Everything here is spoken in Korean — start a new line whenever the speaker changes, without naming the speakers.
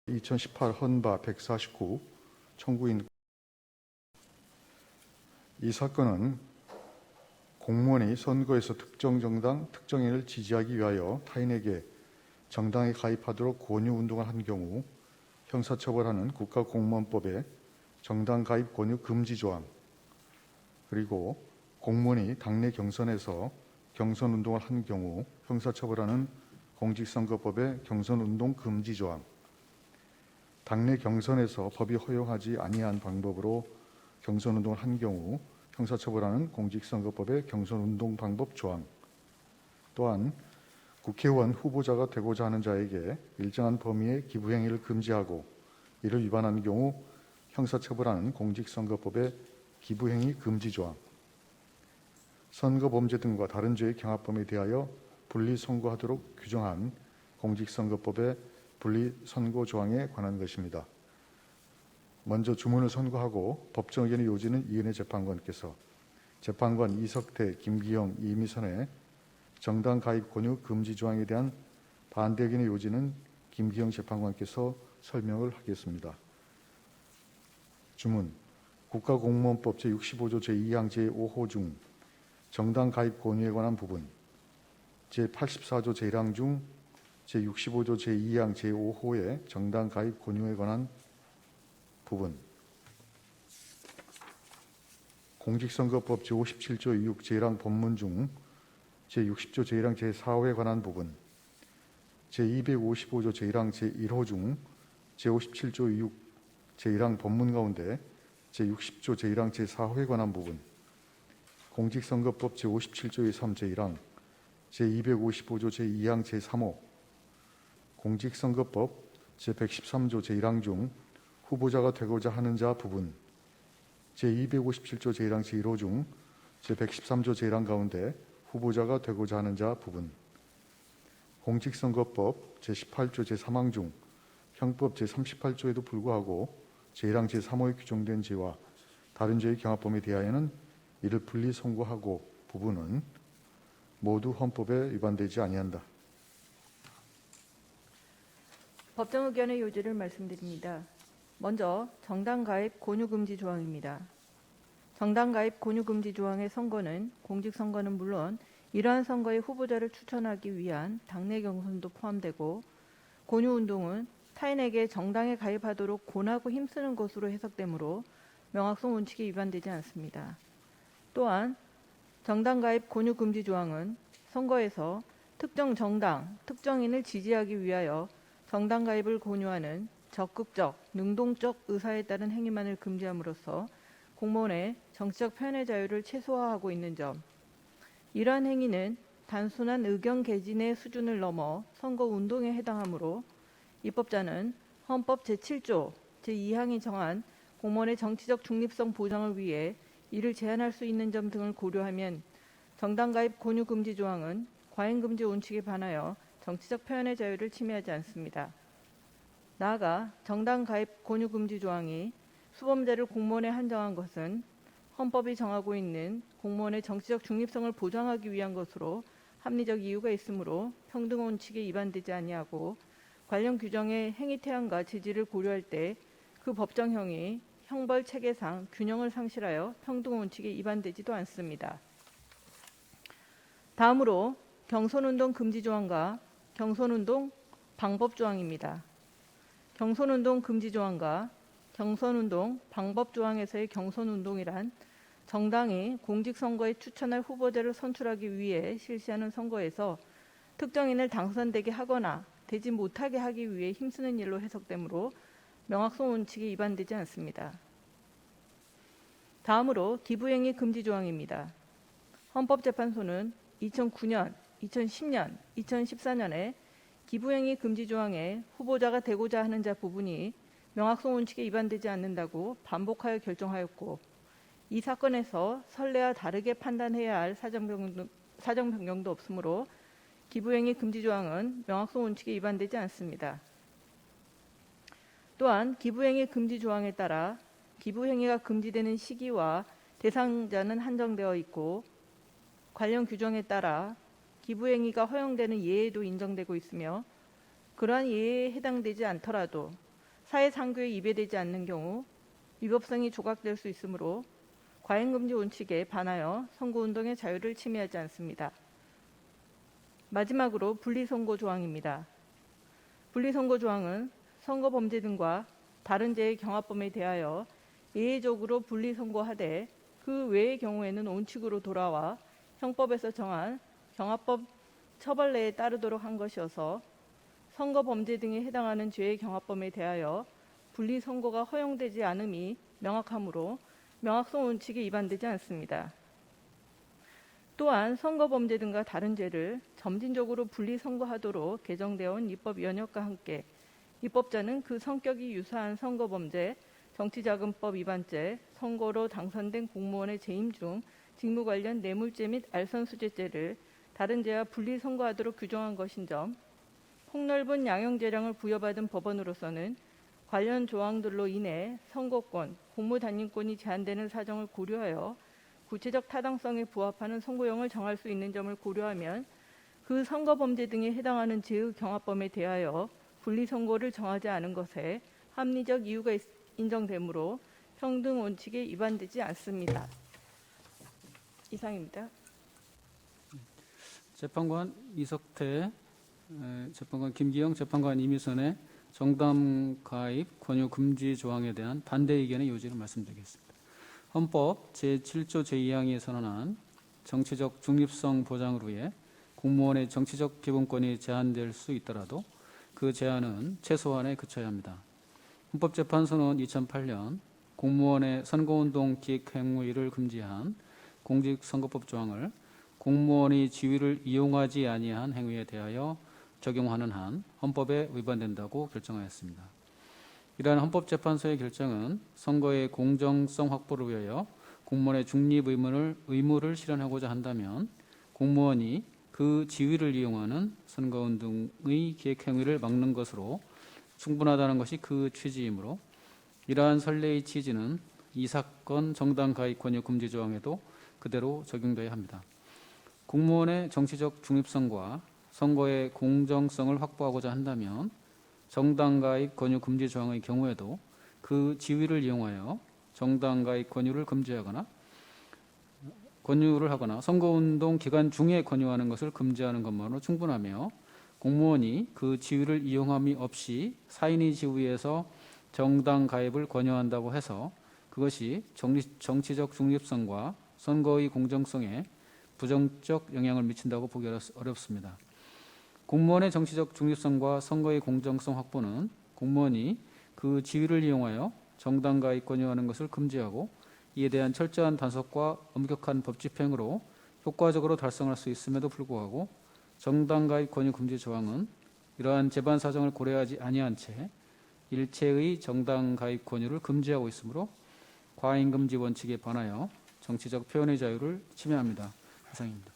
2018 헌바 149 청구인. 이 사건은 공무원이 선거에서 특정 정당, 특정인을 지지하기 위하여 타인에게 정당에 가입하도록 권유 운동을 한 경우 형사처벌하는 국가공무원법의 정당 가입 권유 금지 조항, 그리고 공무원이 당내 경선에서 경선 운동을 한 경우 형사처벌하는 공직선거법의 경선 운동 금지 조항, 당내 경선에서 법이 허용하지 아니한 방법으로 경선 운동을 한 경우 형사처벌하는 공직선거법의 경선 운동 방법 조항, 또한 국회의원 후보자가 되고자 하는 자에게 일정한 범위의 기부 행위를 금지하고 이를 위반한 경우 형사처벌하는 공직선거법의 기부 행위 금지 조항, 선거범죄 등과 다른 죄의 경합범에 대하여 분리선고하도록 규정한 공직선거법의 분리선고 조항에 관한 것입니다. 먼저 주문을 선고하고 법정 의견의 요지는 이은혜 재판관께서, 재판관 이석태, 김기영, 이미선의 정당 가입 권유 금지 조항에 대한 반대 의견의 요지는 김기영 재판관께서 설명을 하겠습니다. 주문. 국가공무원법 제65조 제2항 제5호 중 정당 가입 권유에 관한 부분, 제84조 제1항 중 제65조 제2항 제5호의 정당 가입 권유에 관한 부분, 공직선거법 제57조 2육 제1항 법문 중 제60조 제1항 제4호에 관한 부분, 제255조 제1항 제1호 중 제57조 2육 제1항 법문 가운데 제60조 제1항 제4호에 관한 부분, 공직선거법 제57조 제3 제1항, 제255조 제2항 제3호, 공직선거법 제113조 제1항 중 후보자가 되고자 하는 자 부분, 제257조 제1항 제1호 중 제113조 제1항 가운데 후보자가 되고자 하는 자 부분, 공직선거법 제18조 제3항 중 형법 제38조에도 불구하고 제1항 제3호에 규정된 죄와 다른 죄의 경합범에 대하여는 이를 분리 선고하고 부분은 모두 헌법에 위반되지 아니한다.
법정 의견의 요지를 말씀드립니다. 먼저 정당 가입 권유 금지 조항입니다. 정당 가입 권유 금지 조항의 선거는 공직선거는 물론 이러한 선거의 후보자를 추천하기 위한 당내 경선도 포함되고, 권유 운동은 타인에게 정당에 가입하도록 권하고 힘쓰는 것으로 해석되므로 명확성 원칙에 위반되지 않습니다. 또한 정당 가입 권유 금지 조항은 선거에서 특정 정당, 특정인을 지지하기 위하여 정당 가입을 권유하는 적극적, 능동적 의사에 따른 행위만을 금지함으로써 공무원의 정치적 표현의 자유를 최소화하고 있는 점, 이러한 행위는 단순한 의견 개진의 수준을 넘어 선거 운동에 해당하므로 입법자는 헌법 제7조 제2항이 정한 공무원의 정치적 중립성 보장을 위해 이를 제한할 수 있는 점 등을 고려하면 정당 가입 권유 금지 조항은 과잉 금지 원칙에 반하여 정치적 표현의 자유를 침해하지 않습니다. 나아가 정당 가입 권유 금지 조항이 수범죄를 공무원에 한정한 것은 헌법이 정하고 있는 공무원의 정치적 중립성을 보장하기 위한 것으로 합리적 이유가 있으므로 평등 원칙에 위반되지 아니하고, 관련 규정의 행위 태양과 지지를 고려할 때 그 법정형이 형벌 체계상 균형을 상실하여 평등 원칙에 위반되지도 않습니다. 다음으로 경선운동 금지 조항과 경선운동 방법 조항입니다. 경선운동 금지 조항과 경선운동 방법 조항에서의 경선운동이란 정당이 공직선거에 추천할 후보자를 선출하기 위해 실시하는 선거에서 특정인을 당선되게 하거나 되지 못하게 하기 위해 힘쓰는 일로 해석되므로 명확성 원칙에 위반되지 않습니다. 다음으로 기부행위 금지 조항입니다. 헌법재판소는 2009년, 2010년, 2014년에 기부행위 금지 조항에 후보자가 되고자 하는 자 부분이 명확성 원칙에 위반되지 않는다고 반복하여 결정하였고, 이 사건에서 선례와 다르게 판단해야 할 사정 변경도 없으므로 기부행위 금지 조항은 명확성 원칙에 위반되지 않습니다. 또한 기부행위 금지 조항에 따라 기부행위가 금지되는 시기와 대상자는 한정되어 있고, 관련 규정에 따라 기부행위가 허용되는 예외도 인정되고 있으며, 그러한 예외에 해당되지 않더라도 사회 상규에 위배되지 않는 경우 위법성이 조각될 수 있으므로 과잉금지 원칙에 반하여 선거운동의 자유를 침해하지 않습니다. 마지막으로 분리선고 조항입니다. 분리선고 조항은 선거범죄 등과 다른 죄의 경합범에 대하여 예외적으로 분리선고하되 그 외의 경우에는 원칙으로 돌아와 형법에서 정한 경합법 처벌 내에 따르도록 한 것이어서 선거범죄 등에 해당하는 죄의 경합범에 대하여 분리선고가 허용되지 않음이 명확하므로 명확성 원칙에 위반되지 않습니다. 또한 선거범죄 등과 다른 죄를 점진적으로 분리선고하도록 개정되어 온 입법 연역과 함께 입법자는 그 성격이 유사한 선거범죄, 정치자금법 위반죄, 선거로 당선된 공무원의 재임 중 직무 관련 뇌물죄 및 알선수재죄를 다른 죄와 분리선고하도록 규정한 것인 점, 폭넓은 양형재량을 부여받은 법원으로서는 관련 조항들로 인해 선거권, 공무단임권이 제한되는 사정을 고려하여 구체적 타당성에 부합하는 선고형을 정할 수 있는 점을 고려하면 그 선거범죄 등에 해당하는 죄의 경합범에 대하여 분리선고를 정하지 않은 것에 합리적 이유가 인정되므로 평등 원칙에 위반되지 않습니다. 이상입니다.
재판관 이석태, 재판관 김기영, 재판관 이미선의 정당 가입 권유 금지 조항에 대한 반대 의견의 요지를 말씀드리겠습니다. 헌법 제7조 제2항에 선언한 정치적 중립성 보장을 위해 공무원의 정치적 기본권이 제한될 수 있더라도 그 제한은 최소한에 그쳐야 합니다. 헌법재판소는 2008년 공무원의 선거운동 기획행위를 금지한 공직선거법 조항을 공무원이 지위를 이용하지 아니한 행위에 대하여 적용하는 한 헌법에 위반된다고 결정하였습니다. 이러한 헌법재판소의 결정은 선거의 공정성 확보를 위하여 공무원의 중립 의무를 실현하고자 한다면 공무원이 그 지위를 이용하는 선거운동의 기획행위를 막는 것으로 충분하다는 것이 그 취지이므로 이러한 선례의 취지는 이 사건 정당 가입 권유 금지 조항에도 그대로 적용되어야 합니다. 공무원의 정치적 중립성과 선거의 공정성을 확보하고자 한다면 정당 가입 권유 금지 조항의 경우에도 그 지위를 이용하여 정당 가입 권유를 하거나 선거운동 기간 중에 권유하는 것을 금지하는 것만으로 충분하며 공무원이 그 지위를 이용함이 없이 사인의 지위에서 정당 가입을 권유한다고 해서 그것이 정치적 중립성과 선거의 공정성에 부정적 영향을 미친다고 보기 어렵습니다. 공무원의 정치적 중립성과 선거의 공정성 확보는 공무원이 그 지위를 이용하여 정당 가입 권유하는 것을 금지하고 이에 대한 철저한 단속과 엄격한 법 집행으로 효과적으로 달성할 수 있음에도 불구하고 정당 가입 권유 금지 조항은 이러한 재반 사정을 고려하지 아니한 채 일체의 정당 가입 권유를 금지하고 있으므로 과잉 금지 원칙에 반하여 정치적 표현의 자유를 침해합니다. 이상입니다.